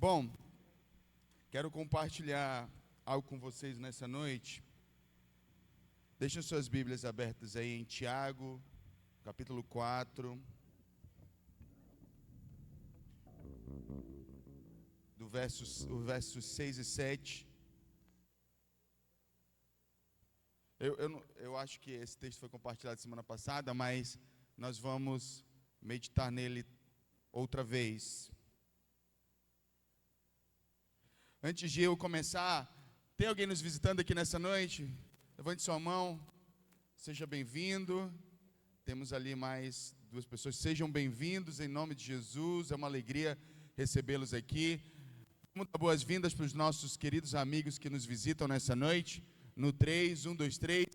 Bom, quero compartilhar algo com vocês nessa noite. Deixem suas Bíblias abertas aí em Tiago, capítulo 4, versos 6 e 7. Eu acho que esse texto foi compartilhado semana passada, mas nós vamos meditar nele outra vez. Antes de eu começar, tem alguém nos visitando aqui nessa noite? Levante sua mão, seja bem-vindo. Temos ali mais duas pessoas, sejam bem-vindos em nome de Jesus, é uma alegria recebê-los aqui. Vamos dar boas-vindas para os nossos queridos amigos que nos visitam nessa noite, no 3, 1, 2, 3,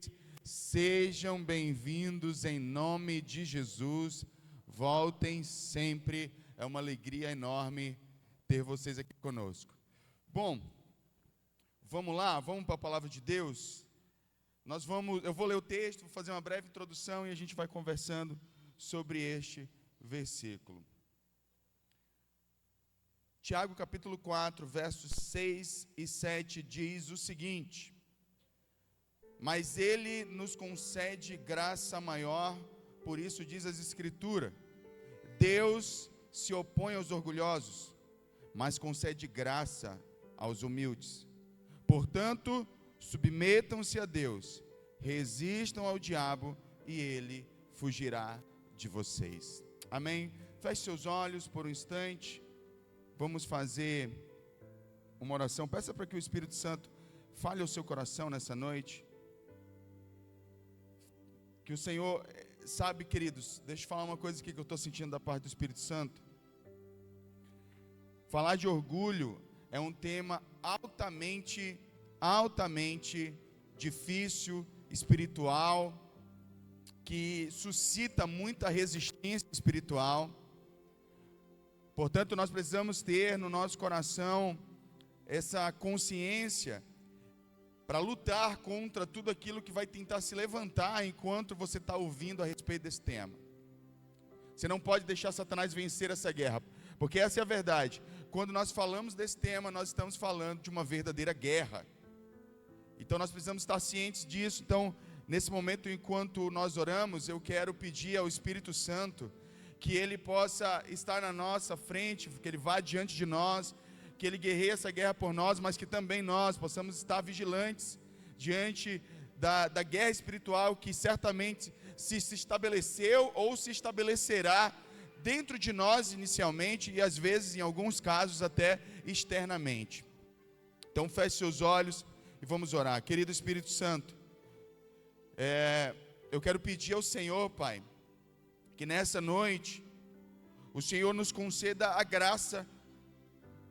sejam bem-vindos em nome de Jesus, voltem sempre, é uma alegria enorme ter vocês aqui conosco. Bom, vamos lá, vamos para a palavra de Deus. Eu vou ler o texto, vou fazer uma breve introdução e a gente vai conversando sobre este versículo. Tiago capítulo 4, versos 6 e 7 diz o seguinte: mas ele nos concede graça maior, por isso diz as Escrituras, Deus se opõe aos orgulhosos, mas concede graça aos humildes. Portanto, submetam-se a Deus, resistam ao diabo e ele fugirá de vocês. Amém? Feche seus olhos por um instante. Vamos fazer uma oração. Peça para que o Espírito Santo fale ao seu coração nessa noite. Que o Senhor, sabe, queridos, deixa eu falar uma coisa aqui que eu estou sentindo da parte do Espírito Santo. Falar de orgulho é um tema altamente difícil, espiritual, que suscita muita resistência espiritual. Portanto, nós precisamos ter no nosso coração essa consciência para lutar contra tudo aquilo que vai tentar se levantar enquanto você está ouvindo a respeito desse tema. Você não pode deixar Satanás vencer essa guerra, porque essa é a verdade. Quando nós falamos desse tema, nós estamos falando de uma verdadeira guerra. Então nós precisamos estar cientes disso. Então, nesse momento, enquanto nós oramos, eu quero pedir ao Espírito Santo que ele possa estar na nossa frente, que ele vá diante de nós, que ele guerreie essa guerra por nós, mas que também nós possamos estar vigilantes diante da guerra espiritual que certamente se estabeleceu ou se estabelecerá dentro de nós inicialmente e às vezes, em alguns casos, até externamente. Então feche seus olhos e vamos orar. Querido Espírito Santo, eu quero pedir ao Senhor, Pai, que nessa noite o Senhor nos conceda a graça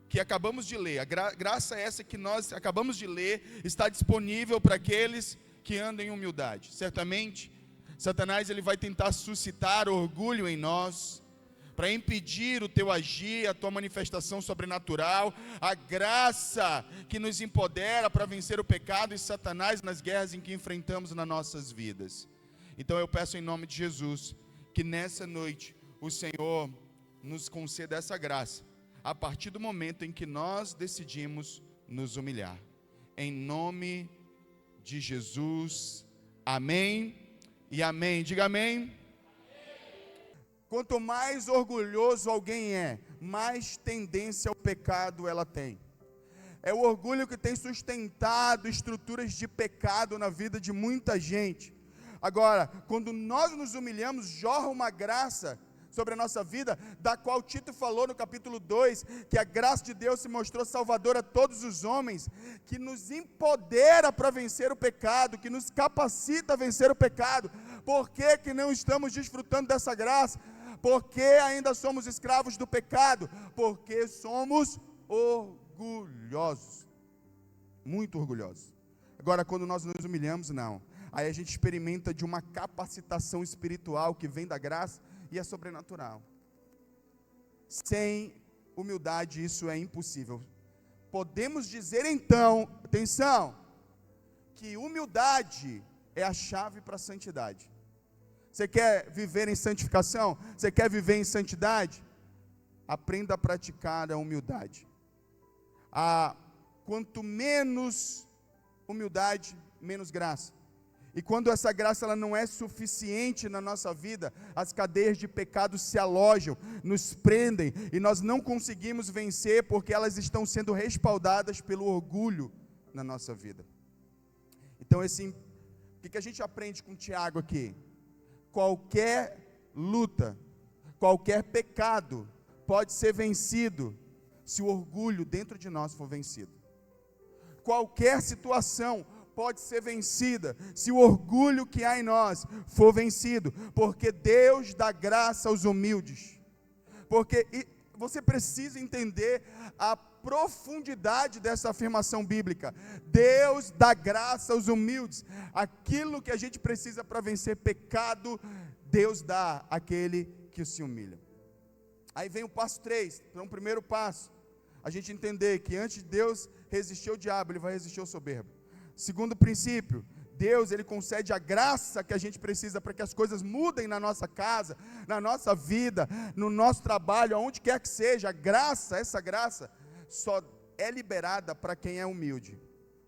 que acabamos de ler. A graça essa que nós acabamos de ler está disponível para aqueles que andam em humildade. Certamente, Satanás ele vai tentar suscitar orgulho em nós, para impedir o teu agir, a tua manifestação sobrenatural, a graça que nos empodera para vencer o pecado e Satanás nas guerras em que enfrentamos nas nossas vidas. Então eu peço em nome de Jesus, que nessa noite o Senhor nos conceda essa graça, a partir do momento em que nós decidimos nos humilhar. Em nome de Jesus, amém e amém. Diga amém. Quanto mais orgulhoso alguém é, mais tendência ao pecado ela tem. É o orgulho que tem sustentado estruturas de pecado na vida de muita gente. Agora, quando nós nos humilhamos, jorra uma graça sobre a nossa vida, da qual Tito falou no capítulo 2, que a graça de Deus se mostrou salvadora a todos os homens, que nos empodera para vencer o pecado, que nos capacita a vencer o pecado. Por que não estamos desfrutando dessa graça? Porque ainda somos escravos do pecado, porque somos orgulhosos, muito orgulhosos. Agora, quando nós nos humilhamos, não. Aí a gente experimenta de uma capacitação espiritual que vem da graça e é sobrenatural. Sem humildade isso é impossível. Podemos dizer então, atenção, que humildade é a chave para a santidade. Você quer viver em santificação? Você quer viver em santidade? Aprenda a praticar a humildade. Quanto menos humildade, menos graça. E quando essa graça ela não é suficiente na nossa vida, as cadeias de pecado se alojam, nos prendem, e nós não conseguimos vencer porque elas estão sendo respaldadas pelo orgulho na nossa vida. Então, o que a gente aprende com Tiago aqui? Qualquer luta, qualquer pecado pode ser vencido se o orgulho dentro de nós for vencido. Qualquer situação pode ser vencida se o orgulho que há em nós for vencido, porque Deus dá graça aos humildes. Porque você precisa entender a profundidade dessa afirmação bíblica. Deus dá graça aos humildes. Aquilo que a gente precisa para vencer pecado, Deus dá àquele que se humilha. Aí vem o passo 3, então o primeiro passo, a gente entender que antes de Deus resistir ao diabo, Ele vai resistir ao soberbo. Segundo princípio, Deus, Ele concede a graça que a gente precisa para que as coisas mudem na nossa casa, na nossa vida, no nosso trabalho, aonde quer que seja. A graça, essa graça, só é liberada para quem é humilde.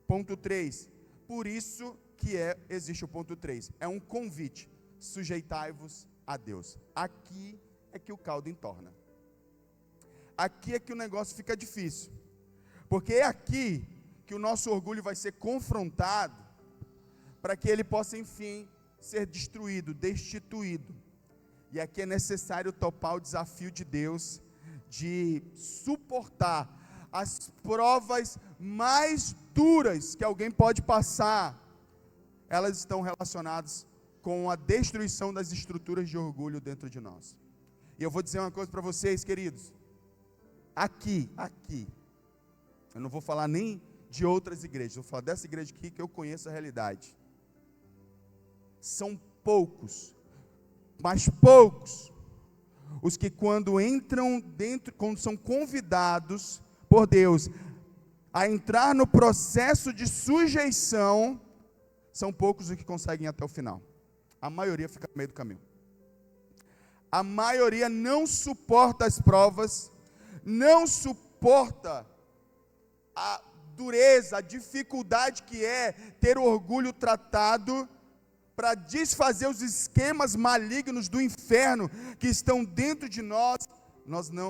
Ponto 3, por isso que existe o ponto 3, é um convite, sujeitai-vos a Deus. Aqui é que o caldo entorna. Aqui é que o negócio fica difícil, porque é aqui que o nosso orgulho vai ser confrontado, para que ele possa, enfim, ser destruído, destituído. E aqui é necessário topar o desafio de Deus, de suportar as provas mais duras que alguém pode passar. Elas estão relacionadas com a destruição das estruturas de orgulho dentro de nós. E eu vou dizer uma coisa para vocês, queridos. Aqui, eu não vou falar nem de outras igrejas, vou falar dessa igreja aqui que eu conheço a realidade. São poucos, mas poucos, os que quando entram dentro, quando são convidados por Deus a entrar no processo de sujeição, são poucos os que conseguem ir até o final. A maioria fica no meio do caminho. A maioria não suporta as provas, não suporta a dureza, a dificuldade que é ter o orgulho tratado para desfazer os esquemas malignos do inferno que estão dentro de nós.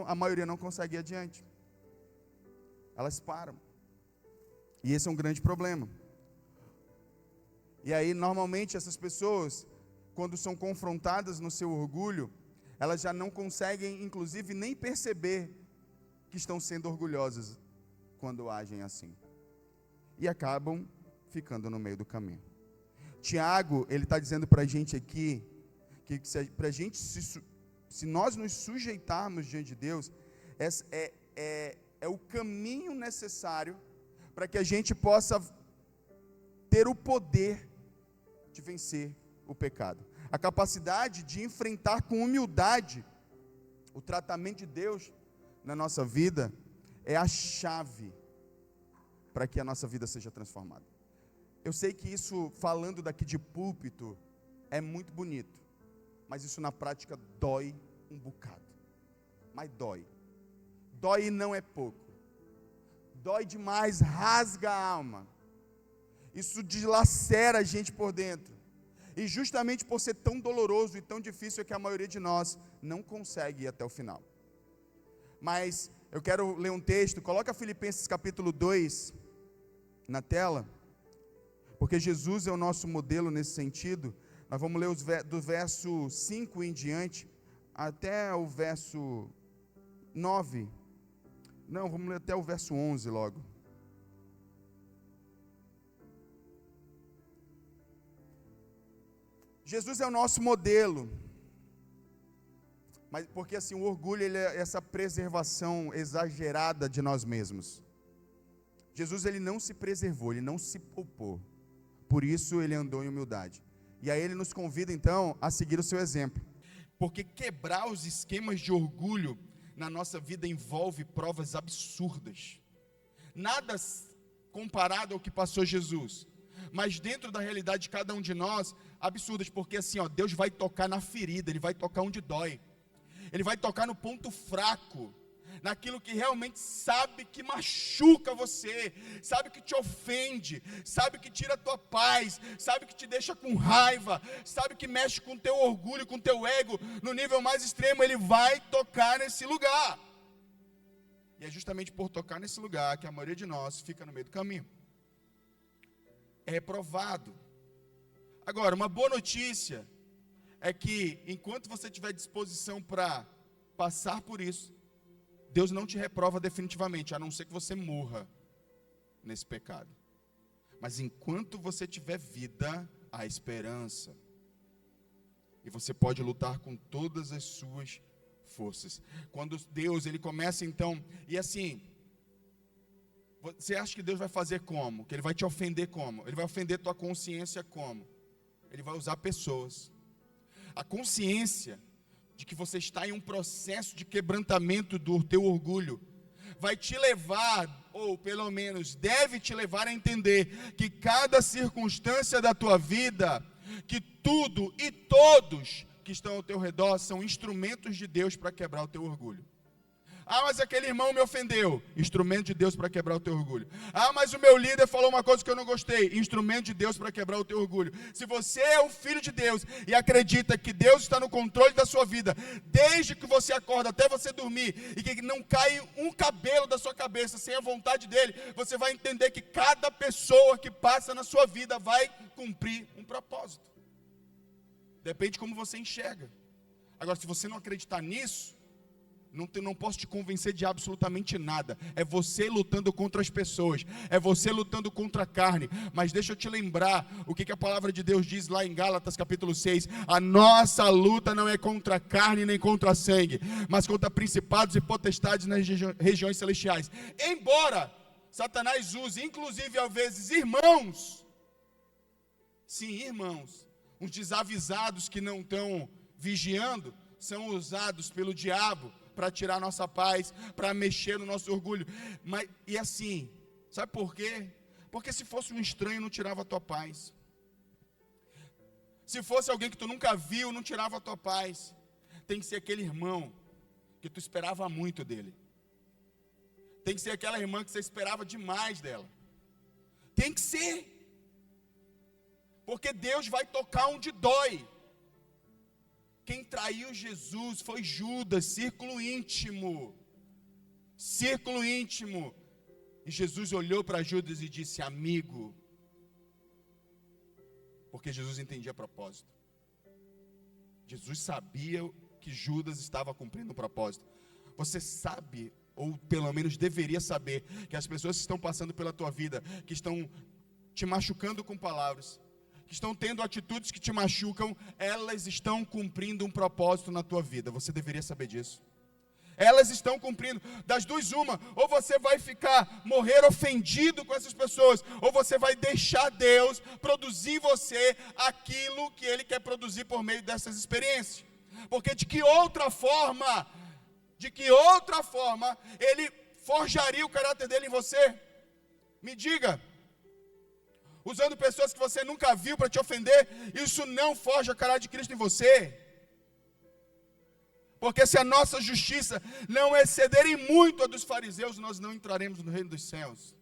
A maioria não consegue ir adiante. Elas param. E esse é um grande problema. E aí, normalmente, essas pessoas, quando são confrontadas no seu orgulho, elas já não conseguem, inclusive, nem perceber que estão sendo orgulhosas quando agem assim. E acabam ficando no meio do caminho. Tiago, ele está dizendo para a gente aqui, que se nós nos sujeitarmos diante de Deus, é o caminho necessário para que a gente possa ter o poder de vencer o pecado. A capacidade de enfrentar com humildade o tratamento de Deus na nossa vida é a chave para que a nossa vida seja transformada. Eu sei que isso, falando daqui de púlpito, é muito bonito, mas isso na prática dói um bocado. Mas dói. Dói e não é pouco. Dói demais, rasga a alma. Isso dilacera a gente por dentro. E justamente por ser tão doloroso e tão difícil é que a maioria de nós não consegue ir até o final. Mas eu quero ler um texto, coloca Filipenses capítulo 2 na tela, porque Jesus é o nosso modelo nesse sentido. Nós vamos ler do verso 5 em diante, até o verso 9. Não, vamos ler até o verso 11 logo. Jesus é o nosso modelo, mas porque assim o orgulho ele é essa preservação exagerada de nós mesmos. Jesus ele não se preservou, ele não se poupou, por isso ele andou em humildade. E aí ele nos convida então a seguir o seu exemplo, porque quebrar os esquemas de orgulho na nossa vida envolve provas absurdas, nada comparado ao que passou Jesus, mas dentro da realidade de cada um de nós, absurdas, porque assim, Deus vai tocar na ferida, Ele vai tocar onde dói, Ele vai tocar no ponto fraco, naquilo que realmente sabe que machuca você, sabe que te ofende, sabe que tira a tua paz, sabe que te deixa com raiva, sabe que mexe com o teu orgulho, com o teu ego, no nível mais extremo, ele vai tocar nesse lugar. E é justamente por tocar nesse lugar que a maioria de nós fica no meio do caminho. É reprovado. Agora, uma boa notícia é que enquanto você tiver disposição para passar por isso, Deus não te reprova definitivamente, a não ser que você morra nesse pecado. Mas enquanto você tiver vida, há esperança. E você pode lutar com todas as suas forças. Quando Deus, ele começa então, e assim, você acha que Deus vai fazer como? Que ele vai te ofender como? Ele vai ofender tua consciência como? Ele vai usar pessoas. A consciência de que você está em um processo de quebrantamento do teu orgulho vai te levar, ou pelo menos deve te levar a entender que cada circunstância da tua vida, que tudo e todos que estão ao teu redor são instrumentos de Deus para quebrar o teu orgulho. Ah, mas aquele irmão me ofendeu. Instrumento de Deus para quebrar o teu orgulho. Ah, mas o meu líder falou uma coisa que eu não gostei. Instrumento de Deus para quebrar o teu orgulho. Se você é um filho de Deus e acredita que Deus está no controle da sua vida, desde que você acorda até você dormir, e que não cai um cabelo da sua cabeça sem a vontade dele, você vai entender que cada pessoa que passa na sua vida vai cumprir um propósito. Depende de como você enxerga. Agora, se você não acreditar nisso, não posso te convencer de absolutamente nada. É você lutando contra as pessoas, é você lutando contra a carne. Mas deixa eu te lembrar o que a palavra de Deus diz lá em Gálatas capítulo 6. A nossa luta não é contra a carne nem contra sangue, mas contra principados e potestades nas regiões celestiais. Embora Satanás use, inclusive às vezes, irmãos, sim, irmãos, os desavisados que não estão vigiando, são usados pelo diabo para tirar a nossa paz, para mexer no nosso orgulho. Mas, e assim, sabe por quê? Porque se fosse um estranho, não tirava a tua paz. Se fosse alguém que tu nunca viu, não tirava a tua paz. Tem que ser aquele irmão que tu esperava muito dele. Tem que ser aquela irmã que você esperava demais dela. Tem que ser. Porque Deus vai tocar onde dói. Quem traiu Jesus foi Judas, círculo íntimo. Círculo íntimo. E Jesus olhou para Judas e disse: amigo. Porque Jesus entendia propósito. Jesus sabia que Judas estava cumprindo o propósito. Você sabe, ou pelo menos deveria saber, que as pessoas que estão passando pela tua vida, que estão te machucando com palavras, que estão tendo atitudes que te machucam, elas estão cumprindo um propósito na tua vida. Você deveria saber disso. Elas estão cumprindo. Das duas, uma: ou você vai morrer ofendido com essas pessoas, ou você vai deixar Deus produzir em você aquilo que Ele quer produzir por meio dessas experiências. Porque de que outra forma Ele forjaria o caráter dele em você? Me diga. Usando pessoas que você nunca viu para te ofender, isso não forja o caráter de Cristo em você. Porque se a nossa justiça não exceder em muito a dos fariseus, nós não entraremos no reino dos céus.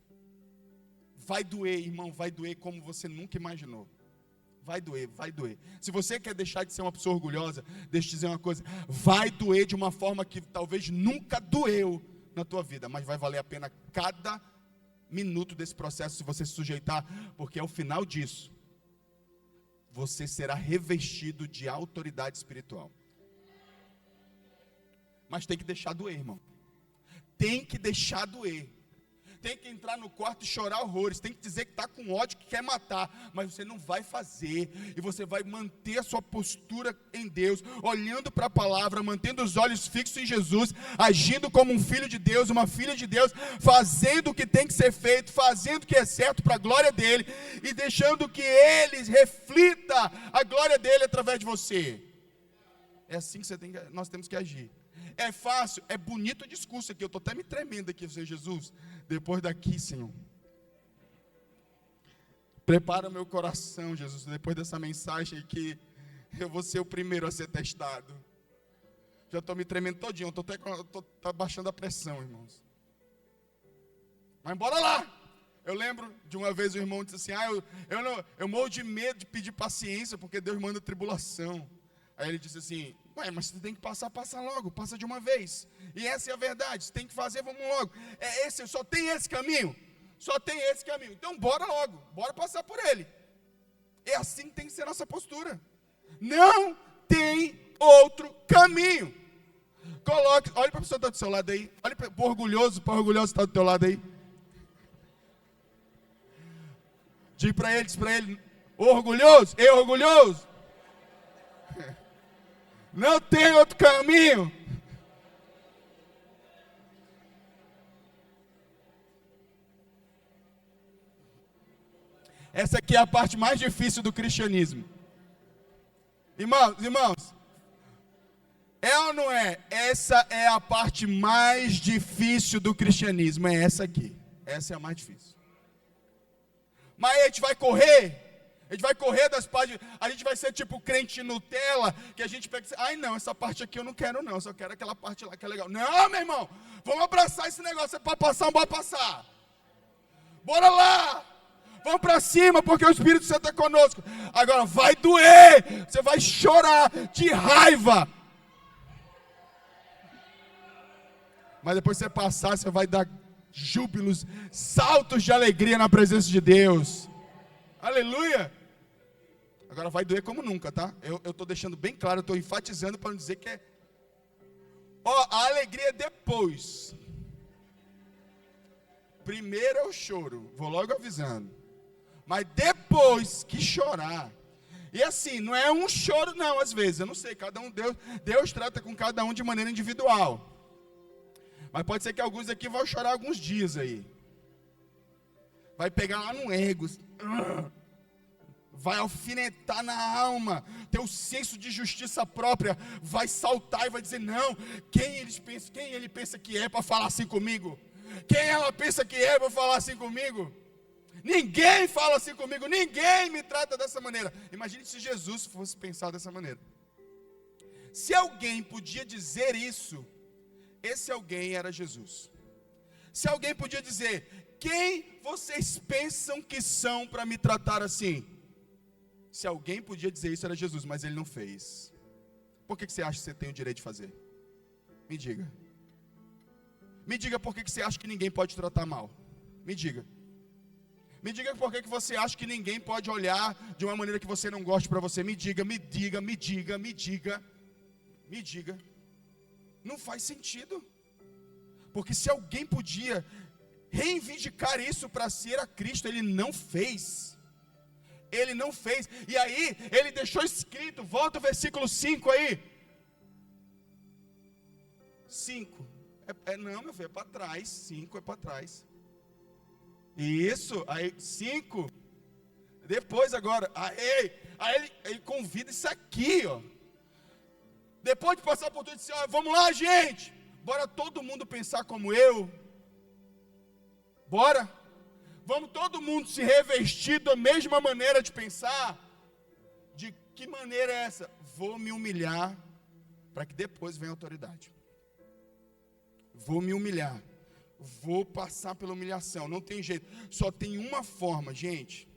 Vai doer, irmão, vai doer como você nunca imaginou. Vai doer, vai doer. Se você quer deixar de ser uma pessoa orgulhosa, deixa eu te dizer uma coisa: vai doer de uma forma que talvez nunca doeu na tua vida, mas vai valer a pena cada minuto desse processo se você se sujeitar, porque ao final disso, você será revestido de autoridade espiritual. Mas tem que deixar doer, irmão. Tem que deixar doer. Tem que entrar no quarto e chorar horrores. Tem que dizer que está com ódio, que quer matar. Mas você não vai fazer. E você vai manter a sua postura em Deus, olhando para a palavra, mantendo os olhos fixos em Jesus, agindo como um filho de Deus, uma filha de Deus, fazendo o que tem que ser feito, fazendo o que é certo para a glória dEle, e deixando que Ele reflita a glória dEle através de você. É assim que nós temos que agir. É fácil, é bonito o discurso aqui. Eu estou até me tremendo aqui, Senhor Jesus. Depois daqui, Senhor, prepara o meu coração, Jesus. Depois dessa mensagem aqui, eu vou ser o primeiro a ser testado. Já estou me tremendo todinho, estou baixando a pressão, irmãos. Mas bora lá. Eu lembro de uma vez o irmão disse assim, eu morro de medo de pedir paciência, porque Deus manda tribulação. Aí ele disse assim, mas você tem que passar, passa logo, passa de uma vez. E essa é a verdade, você tem que fazer, vamos logo. Só tem esse caminho? Só tem esse caminho. Então bora logo, bora passar por ele. É assim que tem que ser a nossa postura. Não tem outro caminho. Olha para a pessoa que está do seu lado aí. Olha para o orgulhoso que está do teu lado aí. Diz para ele, orgulhoso, orgulhoso. Não tem outro caminho. Essa aqui é a parte mais difícil do cristianismo. Irmãos, é ou não é? Essa é a parte mais difícil do cristianismo, é essa aqui. Essa é a mais difícil. Mas a gente vai correr das partes, a gente vai ser tipo crente Nutella, que a gente pega e diz, não, essa parte aqui eu não quero não, eu só quero aquela parte lá que é legal. Não, meu irmão, vamos abraçar esse negócio, é para passar, bora passar. Bora lá. Vamos para cima, porque o Espírito Santo está conosco. Agora vai doer, você vai chorar de raiva. Mas depois você passar, você vai dar júbilos, saltos de alegria na presença de Deus. Aleluia. Agora vai doer como nunca, tá? Eu estou deixando bem claro, eu estou enfatizando para não dizer que é... a alegria é depois. Primeiro é o choro, vou logo avisando. Mas depois que chorar, e assim, não é um choro não, às vezes, eu não sei, Deus trata com cada um de maneira individual. Mas pode ser que alguns aqui vão chorar alguns dias aí. Vai pegar lá no ego, vai alfinetar na alma, teu senso de justiça própria vai saltar e vai dizer, não, quem ele pensa que é para falar assim comigo? Quem ela pensa que é para falar assim comigo? Ninguém fala assim comigo, ninguém me trata dessa maneira. Imagine se Jesus fosse pensar dessa maneira. Se alguém podia dizer isso, esse alguém era Jesus. Se alguém podia dizer, quem vocês pensam que são para me tratar assim? Se alguém podia dizer isso, era Jesus, mas ele não fez. Por que você acha que você tem o direito de fazer? Me diga. Me diga por que você acha que ninguém pode te tratar mal. Me diga. Me diga por que você acha que ninguém pode olhar de uma maneira que você não goste para você. Me diga. Não faz sentido. Porque se alguém podia reivindicar isso para si, era Cristo. Ele não fez. E aí, ele deixou escrito, volta o versículo 5 aí. 5. Não, meu filho, é para trás. 5 é para trás. Isso, aí 5. Depois agora, aí ele convida isso aqui, ó. Depois de passar por tudo, ele disse, vamos lá, gente. Bora todo mundo pensar como eu. Bora. Vamos todo mundo se revestir da mesma maneira de pensar. De que maneira é essa? Vou me humilhar para que depois venha a autoridade. Vou me humilhar. Vou passar pela humilhação, não tem jeito. Só tem uma forma, gente.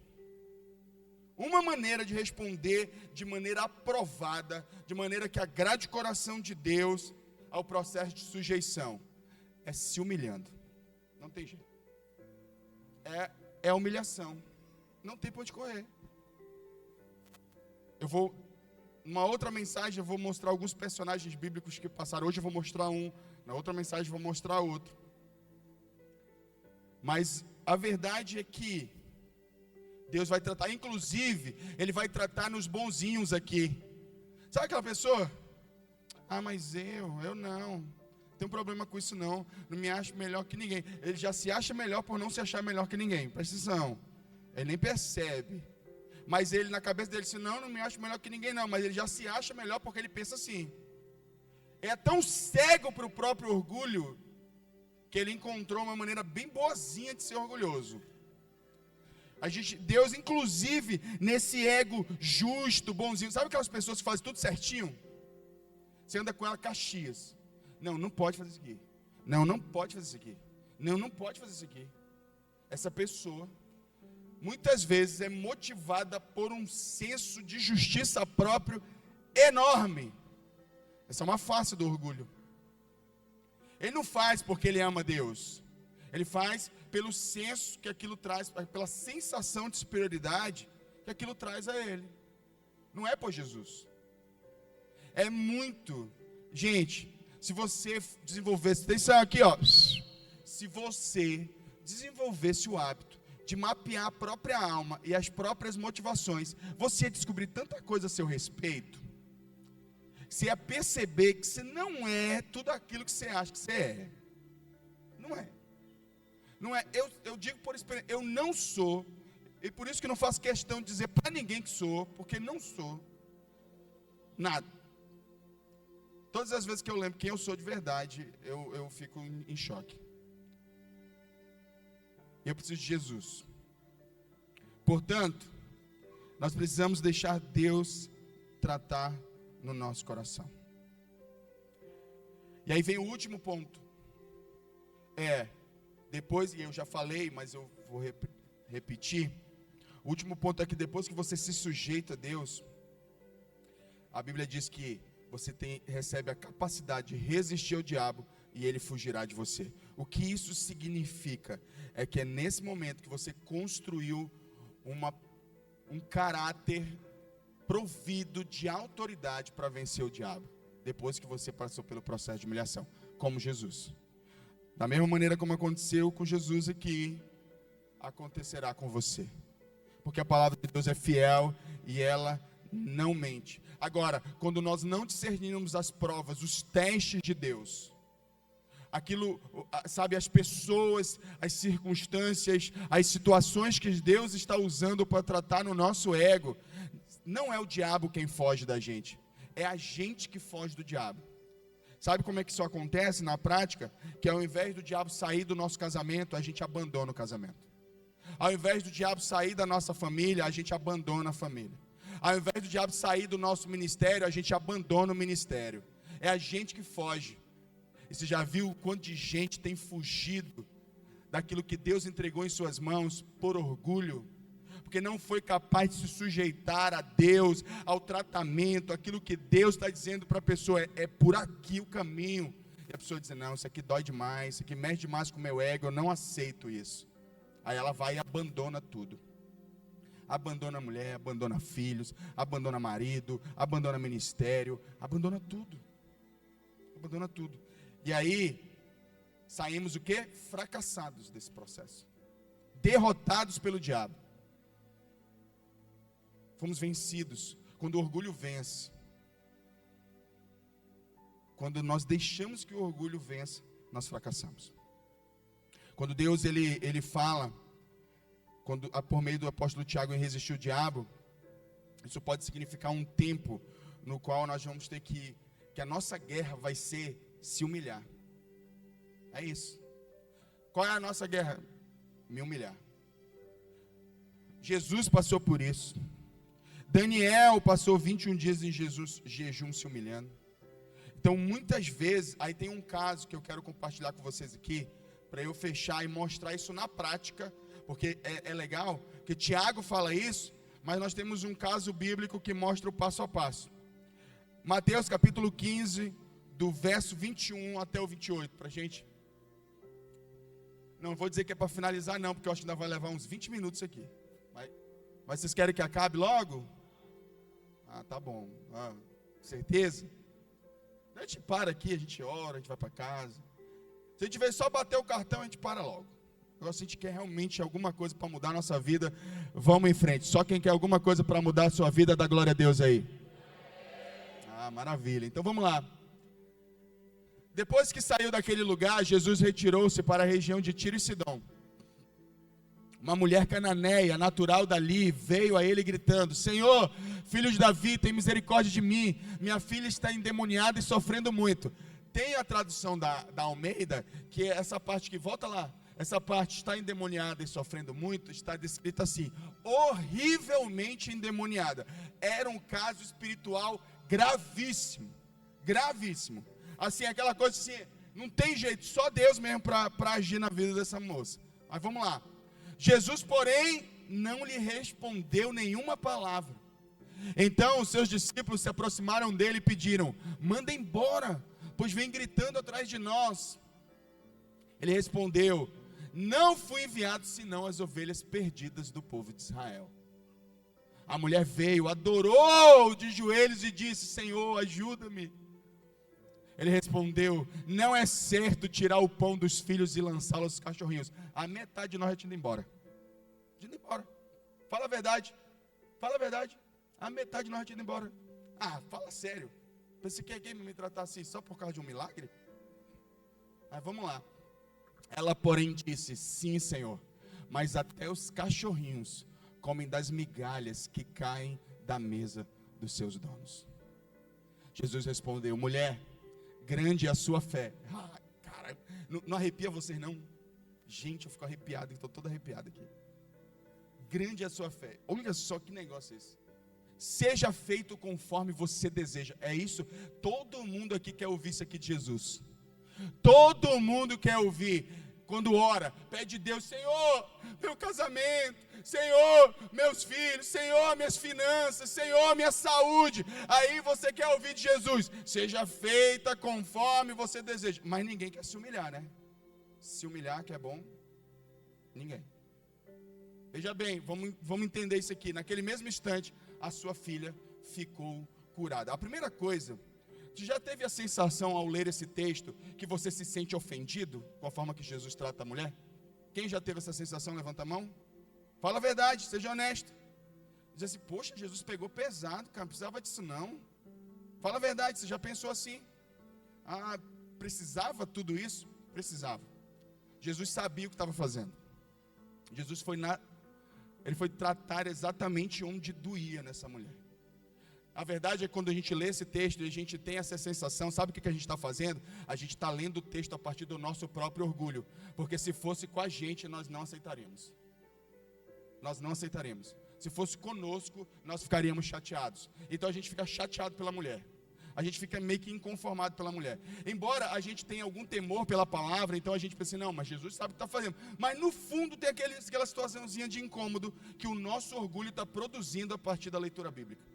Uma maneira de responder de maneira aprovada, de maneira que agrade o coração de Deus ao processo de sujeição. É se humilhando. Não tem jeito. É humilhação. Não tem para onde correr. Numa outra mensagem, eu vou mostrar alguns personagens bíblicos que passaram. Hoje eu vou mostrar um. Na outra mensagem eu vou mostrar outro. Mas a verdade é que Deus vai tratar, inclusive, Ele vai tratar nos bonzinhos aqui. Sabe aquela pessoa? Mas eu não tenho problema com isso não me acho melhor que ninguém. Ele já se acha melhor por não se achar melhor que ninguém, presta atenção. Ele nem percebe. Mas ele na cabeça dele disse, não me acho melhor que ninguém não. Mas ele já se acha melhor porque ele pensa assim. É tão cego para o próprio orgulho que ele encontrou uma maneira bem boazinha de ser orgulhoso. Deus, inclusive, nesse ego justo, bonzinho. Sabe aquelas pessoas que fazem tudo certinho? Você anda com ela Caxias. Não, não pode fazer isso aqui. Não, não pode fazer isso aqui. Não, não pode fazer isso aqui. Essa pessoa, muitas vezes, é motivada por um senso de justiça próprio enorme. Essa é uma face do orgulho. Ele não faz porque ele ama Deus. Ele faz pelo senso que aquilo traz, pela sensação de superioridade que aquilo traz a ele. Não é por Jesus. É muito. Gente, se você desenvolvesse, atenção aqui, ó. Se você desenvolvesse o hábito de mapear a própria alma e as próprias motivações, você ia descobrir tanta coisa a seu respeito. Você ia perceber que você não é tudo aquilo que você acha que você é. Não é. Não é. Eu digo por experiência, eu não sou, e por isso que não faço questão de dizer para ninguém que sou, porque não sou nada. Todas as vezes que eu lembro quem eu sou de verdade, eu fico em choque. Eu preciso de Jesus. Portanto, nós precisamos deixar Deus tratar no nosso coração. E aí vem o último ponto. Depois, e eu já falei, mas eu vou repetir. O último ponto é que depois que você se sujeita a Deus, a Bíblia diz que você recebe a capacidade de resistir ao diabo e ele fugirá de você. O que isso significa? É que é nesse momento que você construiu um caráter provido de autoridade para vencer o diabo, depois que você passou pelo processo de humilhação, como Jesus. Da mesma maneira como aconteceu com Jesus aqui, acontecerá com você. Porque a palavra de Deus é fiel e ela não mente. Agora, quando nós não discernirmos as provas, os testes de Deus, aquilo, sabe, as pessoas, as circunstâncias, as situações que Deus está usando para tratar no nosso ego, não é o diabo quem foge da gente, é a gente que foge do diabo. Sabe como é que isso acontece na prática? Que ao invés do diabo sair do nosso casamento, a gente abandona o casamento. Ao invés do diabo sair da nossa família, a gente abandona a família. Ao invés do diabo sair do nosso ministério, a gente abandona o ministério. É a gente que foge. E você já viu o quanto de gente tem fugido daquilo que Deus entregou em suas mãos por orgulho? Porque não foi capaz de se sujeitar a Deus, ao tratamento, aquilo que Deus está dizendo para a pessoa, é por aqui o caminho. E a pessoa diz, não, isso aqui dói demais, isso aqui mexe demais com o meu ego, eu não aceito isso. Aí ela vai e abandona tudo. Abandona a mulher, abandona filhos, abandona marido, abandona ministério, abandona tudo. Abandona tudo. E aí, saímos o quê? Fracassados desse processo. Derrotados pelo diabo. Fomos vencidos. Quando o orgulho vence. Quando nós deixamos que o orgulho vença, nós fracassamos. Quando Deus ele fala, por meio do apóstolo Tiago, em resistir o diabo, isso pode significar um tempo no qual nós vamos ter que a nossa guerra vai ser se humilhar. É isso. Qual é a nossa guerra? Me humilhar. Jesus passou por isso. Daniel passou 21 dias em jejum se humilhando. Então muitas vezes, aí tem um caso que eu quero compartilhar com vocês aqui, para eu fechar e mostrar isso na prática, porque é legal, que Tiago fala isso, mas nós temos um caso bíblico que mostra o passo a passo. Mateus capítulo 15, do verso 21 até o 28, para a gente. Não vou dizer que é para finalizar não, porque eu acho que ainda vai levar uns 20 minutos aqui. Mas vocês querem que acabe logo? Ah, tá bom. Certeza? A gente para aqui, a gente ora, a gente vai para casa. Se a gente tiver só bater o cartão, a gente para logo. Agora, se a gente quer realmente alguma coisa para mudar a nossa vida, vamos em frente. Só quem quer alguma coisa para mudar a sua vida, dá glória a Deus aí. Ah, maravilha. Então vamos lá. Depois que saiu daquele lugar, Jesus retirou-se para a região de Tiro e Sidom. Uma mulher cananeia, natural dali, veio a ele gritando, Senhor, filho de Davi, tem misericórdia de mim, minha filha está endemoniada e sofrendo muito. Tem a tradução da Almeida, que é essa parte que, volta lá, essa parte está endemoniada e sofrendo muito, está descrita assim, horrivelmente endemoniada. Era um caso espiritual gravíssimo. Gravíssimo. Assim, aquela coisa assim, não tem jeito, só Deus mesmo para agir na vida dessa moça. Mas vamos lá. Jesus, porém, não lhe respondeu nenhuma palavra. Então os seus discípulos se aproximaram dele e pediram: manda embora, pois vem gritando atrás de nós. Ele respondeu: não fui enviado senão as ovelhas perdidas do povo de Israel. A mulher veio, adorou de joelhos e disse: Senhor, ajuda-me. Ele respondeu: não é certo tirar o pão dos filhos e lançá-lo aos cachorrinhos. A metade de nós já tinha ido embora. Tinha ido embora. Fala a verdade. Fala a verdade. A metade de nós já tinha ido embora. Fala sério. Você quer alguém me tratar assim só por causa de um milagre? Mas vamos lá. Ela, porém, disse: sim, Senhor, mas até os cachorrinhos comem das migalhas que caem da mesa dos seus donos. Jesus respondeu: mulher, grande é a sua fé. Cara, não arrepia vocês não? Gente, eu fico arrepiado, estou todo arrepiado aqui. Grande é a sua fé. Olha só que negócio é esse. Seja feito conforme você deseja. É isso? Todo mundo aqui quer ouvir isso aqui de Jesus. Todo mundo quer ouvir. Quando ora, pede a Deus: Senhor, meu casamento, Senhor, meus filhos, Senhor, minhas finanças, Senhor, minha saúde. Aí você quer ouvir de Jesus: seja feita conforme você deseja. Mas ninguém quer se humilhar, né? Se humilhar que é bom, ninguém. Veja bem, vamos entender isso aqui. Naquele mesmo instante, a sua filha ficou curada. A primeira coisa, você já teve a sensação ao ler esse texto que você se sente ofendido com a forma que Jesus trata a mulher? Quem já teve essa sensação, levanta a mão. Fala a verdade, seja honesto. Diz assim: poxa, Jesus pegou pesado, cara, não precisava disso não. Fala a verdade, você já pensou assim? Precisava tudo isso? Precisava. Jesus sabia o que estava fazendo. Jesus ele foi tratar exatamente onde doía nessa mulher. A verdade é que quando a gente lê esse texto e a gente tem essa sensação, sabe o que a gente está fazendo? A gente está lendo o texto a partir do nosso próprio orgulho. Porque se fosse com a gente, nós não aceitaríamos. Nós não aceitaríamos. Se fosse conosco, nós ficaríamos chateados. Então a gente fica chateado pela mulher. A gente fica meio que inconformado pela mulher. Embora a gente tenha algum temor pela palavra, então a gente pensa assim: não, mas Jesus sabe o que está fazendo. Mas no fundo tem aquela situaçãozinha de incômodo que o nosso orgulho está produzindo a partir da leitura bíblica.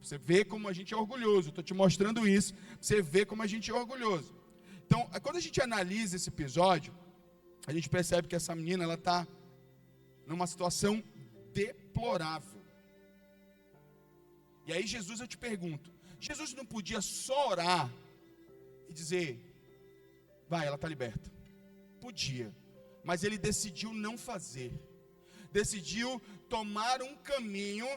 Você vê como a gente é orgulhoso. Estou te mostrando isso. Você vê como a gente é orgulhoso. Então, quando a gente analisa esse episódio, a gente percebe que essa menina, ela está numa situação deplorável. E aí Jesus, eu te pergunto, Jesus não podia só orar e dizer: vai, ela está liberta? Podia, mas ele decidiu não fazer. Decidiu tomar um caminho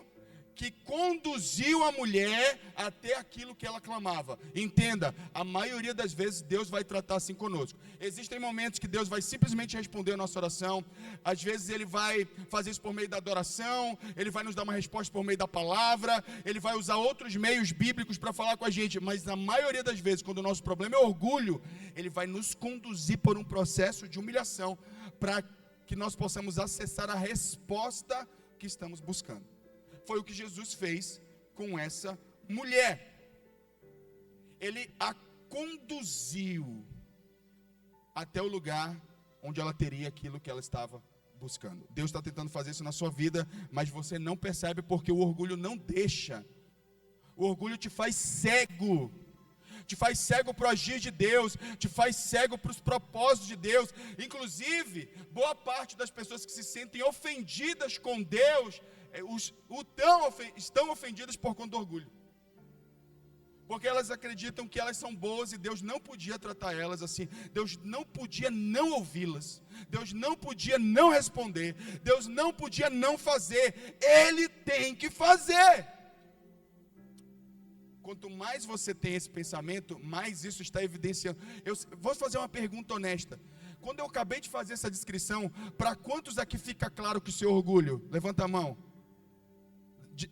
que conduziu a mulher até aquilo que ela clamava. Entenda, a maioria das vezes Deus vai tratar assim conosco. Existem momentos que Deus vai simplesmente responder a nossa oração. Às vezes Ele vai fazer isso por meio da adoração, Ele vai nos dar uma resposta por meio da palavra, Ele vai usar outros meios bíblicos para falar com a gente. Mas na maioria das vezes, quando o nosso problema é orgulho, Ele vai nos conduzir por um processo de humilhação, para que nós possamos acessar a resposta que estamos buscando. Foi o que Jesus fez com essa mulher. Ele a conduziu até o lugar onde ela teria aquilo que ela estava buscando. Deus está tentando fazer isso na sua vida, mas você não percebe porque o orgulho não deixa. O orgulho te faz cego. Te faz cego para o agir de Deus, te faz cego para os propósitos de Deus. Inclusive, boa parte das pessoas que se sentem ofendidas com Deus estão ofendidas por conta do orgulho. Porque elas acreditam que elas são boas e Deus não podia tratar elas assim. Deus não podia não ouvi-las. Deus não podia não responder. Deus não podia não fazer. Ele tem que fazer. Quanto mais você tem esse pensamento, mais isso está evidenciando. Eu vou fazer uma pergunta honesta. Quando eu acabei de fazer essa descrição, para quantos aqui fica claro que o seu orgulho? Levanta a mão.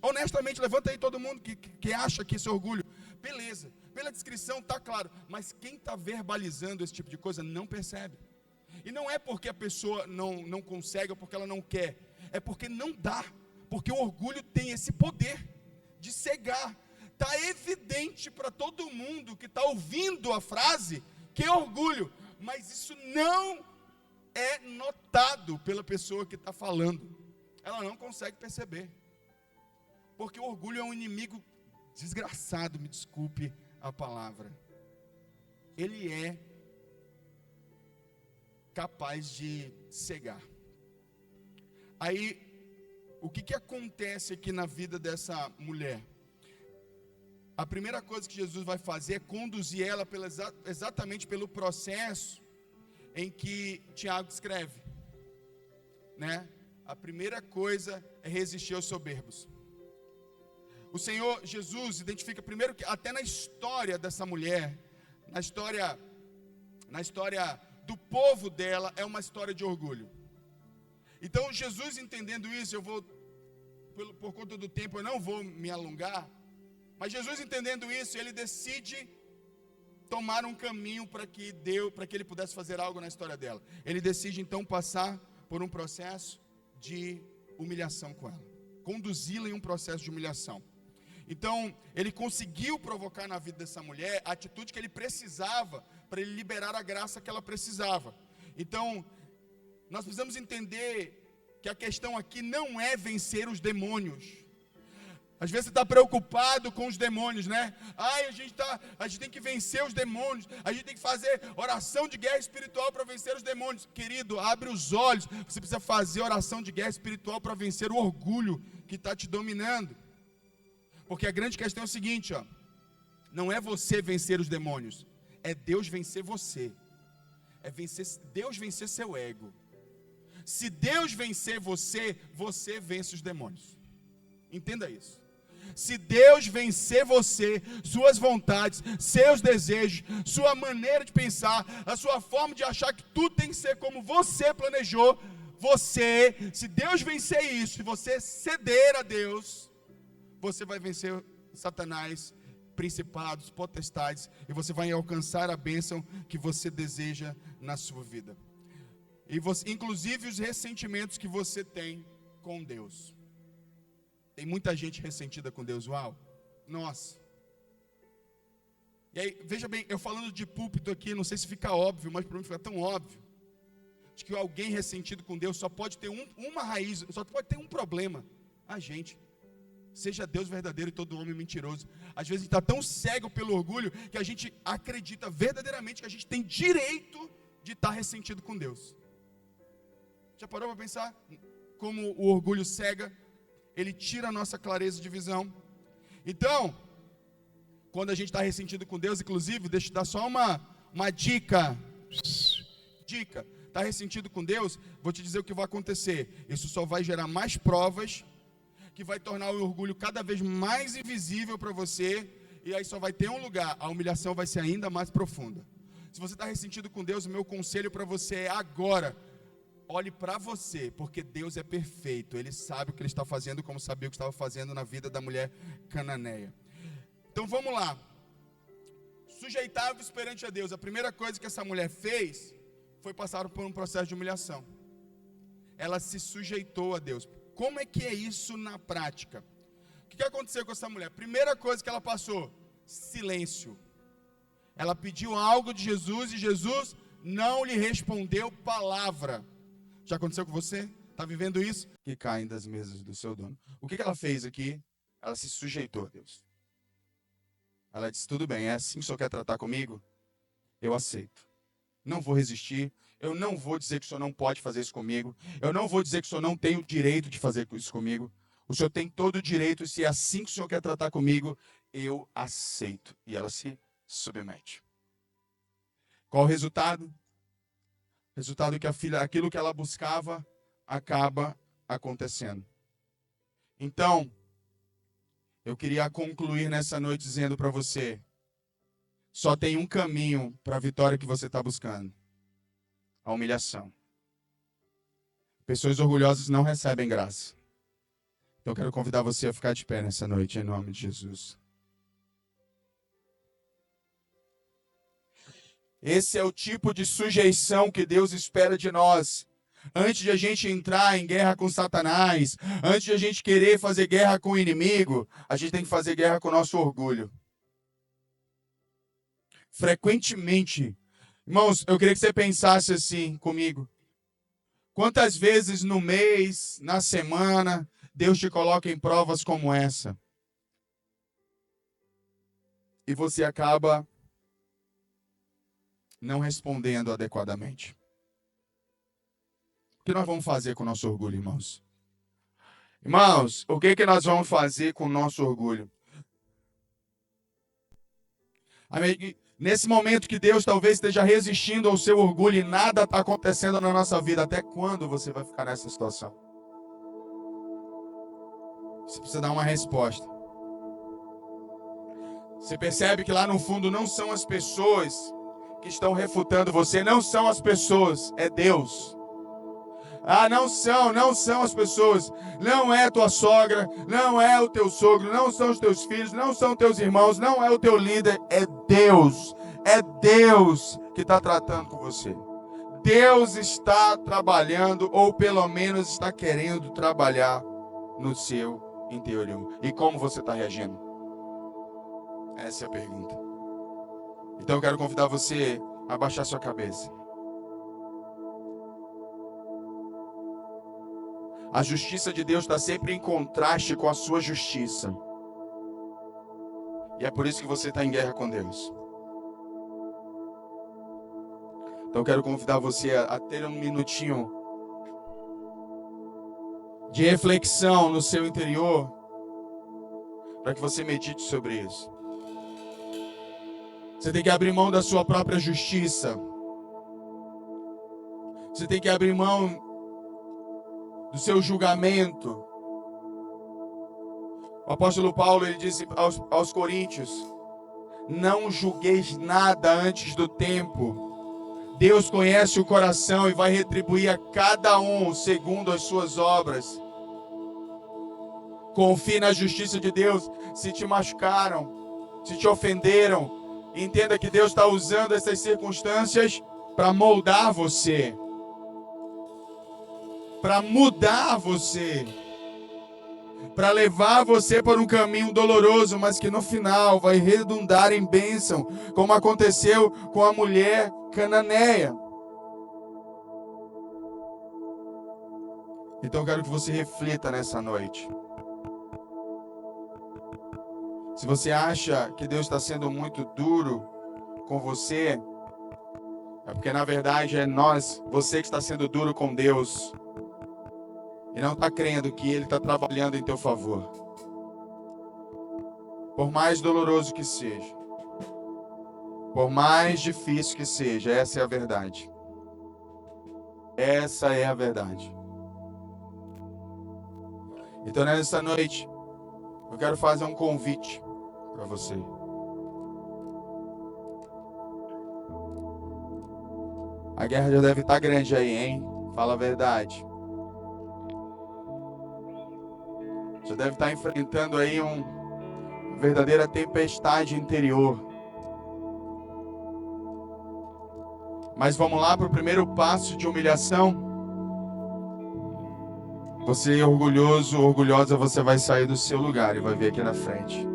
Honestamente, levanta aí todo mundo que acha que esse orgulho. Beleza, pela descrição está claro. Mas quem está verbalizando esse tipo de coisa não percebe. E não é porque a pessoa não consegue ou porque ela não quer. É porque não dá. Porque o orgulho tem esse poder de cegar, está evidente para todo mundo que está ouvindo a frase que é orgulho, mas isso não é notado pela pessoa que está falando. Ela não consegue perceber, porque o orgulho é um inimigo desgraçado, me desculpe a palavra. Ele é capaz de cegar. Aí, o que acontece aqui na vida dessa mulher? A primeira coisa que Jesus vai fazer é conduzir ela exatamente pelo processo em que Tiago escreve, né? A primeira coisa é resistir aos soberbos. O Senhor Jesus identifica primeiro que até na história dessa mulher, na história do povo dela, é uma história de orgulho. Então Jesus, entendendo isso, eu vou, por conta do tempo, eu não vou me alongar, mas Jesus, entendendo isso, ele decide tomar um caminho para que ele pudesse fazer algo na história dela. Ele decide então passar por um processo de humilhação com ela, conduzi-la em um processo de humilhação. Então, ele conseguiu provocar na vida dessa mulher a atitude que ele precisava para ele liberar a graça que ela precisava. Então, nós precisamos entender que a questão aqui não é vencer os demônios. Às vezes você está preocupado com os demônios, né? A gente tem que vencer os demônios, a gente tem que fazer oração de guerra espiritual para vencer os demônios. Querido, abre os olhos, você precisa fazer oração de guerra espiritual para vencer o orgulho que está te dominando. Porque a grande questão é o seguinte, ó, não é você vencer os demônios, é Deus vencer você. É Deus vencer seu ego. Se Deus vencer você, você vence os demônios. Entenda isso. Se Deus vencer você, suas vontades, seus desejos, sua maneira de pensar, a sua forma de achar que tudo tem que ser como você planejou, se Deus vencer isso, se você ceder a Deus, você vai vencer Satanás, principados, potestades, e você vai alcançar a bênção que você deseja na sua vida. Inclusive os ressentimentos que você tem com Deus. Tem muita gente ressentida com Deus, uau, nossa. E aí, veja bem, eu falando de púlpito aqui, não sei se fica óbvio, mas para mim fica tão óbvio, de que alguém ressentido com Deus só pode ter uma raiz, só pode ter um problema, a gente. Seja Deus verdadeiro e todo homem mentiroso. Às vezes a gente está tão cego pelo orgulho, que a gente acredita verdadeiramente que a gente tem direito de estar ressentido com Deus. Já parou para pensar como o orgulho cega? Ele tira a nossa clareza de visão. Então, quando a gente está ressentido com Deus, inclusive, deixa eu dar só uma dica. Está ressentido com Deus? Vou te dizer o que vai acontecer. Isso só vai gerar mais provas, que vai tornar o orgulho cada vez mais invisível para você, e aí só vai ter um lugar, a humilhação vai ser ainda mais profunda. Se você está ressentido com Deus, o meu conselho para você é agora, olhe para você, porque Deus é perfeito, Ele sabe o que Ele está fazendo, como sabia o que estava fazendo na vida da mulher cananeia. Então vamos lá, sujeitáveis perante a Deus, a primeira coisa que essa mulher fez, foi passar por um processo de humilhação. Ela se sujeitou a Deus. Como é que é isso na prática? O que aconteceu com essa mulher? Primeira coisa que ela passou, silêncio. Ela pediu algo de Jesus e Jesus não lhe respondeu palavra. Já aconteceu com você? Está vivendo isso? Que caem das mesas do seu dono. O que ela fez aqui? Ela se sujeitou a Deus. Ela disse, tudo bem, é assim que o senhor quer tratar comigo? Eu aceito. Não vou resistir. Eu não vou dizer que o senhor não pode fazer isso comigo. Eu não vou dizer que o senhor não tem o direito de fazer isso comigo. O senhor tem todo o direito, e se é assim que o senhor quer tratar comigo, eu aceito. E ela se submete. Qual o resultado? O resultado é que a filha, aquilo que ela buscava, acaba acontecendo. Então, eu queria concluir nessa noite dizendo para você, só tem um caminho para a vitória que você está buscando. A humilhação. Pessoas orgulhosas não recebem graça. Então eu quero convidar você a ficar de pé nessa noite, em nome de Jesus. Esse é o tipo de sujeição que Deus espera de nós. Antes de a gente entrar em guerra com Satanás, antes de a gente querer fazer guerra com o inimigo, a gente tem que fazer guerra com o nosso orgulho. Frequentemente, irmãos, eu queria que você pensasse assim comigo. Quantas vezes no mês, na semana, Deus te coloca em provas como essa? E você acaba não respondendo adequadamente. O que nós vamos fazer com o nosso orgulho, irmãos? Irmãos, o que nós vamos fazer com o nosso orgulho? Nesse momento que Deus talvez esteja resistindo ao seu orgulho e nada está acontecendo na nossa vida, até quando você vai ficar nessa situação? Você precisa dar uma resposta. Você percebe que lá no fundo não são as pessoas que estão refutando você, não são as pessoas, é Deus. Não são as pessoas, não é tua sogra, não é o teu sogro, não são os teus filhos, não são teus irmãos, não é o teu líder, é Deus que está tratando com você. Deus está trabalhando, ou pelo menos está querendo trabalhar no seu interior. E como você está reagindo? Essa é a pergunta. Então eu quero convidar você a baixar sua cabeça. A justiça de Deus está sempre em contraste com a sua justiça. E é por isso que você está em guerra com Deus. Então eu quero convidar você a ter um minutinho de reflexão no seu interior, para que você medite sobre isso. Você tem que abrir mão da sua própria justiça. Você tem que abrir mão do seu julgamento. O apóstolo Paulo, ele disse aos Coríntios: não julgueis nada antes do tempo. Deus conhece o coração e vai retribuir a cada um segundo as suas obras. Confie na justiça de Deus. Se te machucaram, se te ofenderam, entenda que Deus está usando essas circunstâncias para moldar você, para mudar você, para levar você para um caminho doloroso, mas que no final vai redundar em bênção, como aconteceu com a mulher cananeia. Então eu quero que você reflita nessa noite. Se você acha que Deus está sendo muito duro com você, é porque na verdade é você que está sendo duro com Deus. E não está crendo que Ele está trabalhando em teu favor. Por mais doloroso que seja, por mais difícil que seja, essa é a verdade. Essa é a verdade. Então nessa noite, eu quero fazer um convite para você. A guerra já deve estar grande aí, hein? Fala a verdade. Já deve estar enfrentando aí uma verdadeira tempestade interior. Mas vamos lá para o primeiro passo de humilhação. Você orgulhoso, orgulhosa, você vai sair do seu lugar e vai vir aqui na frente.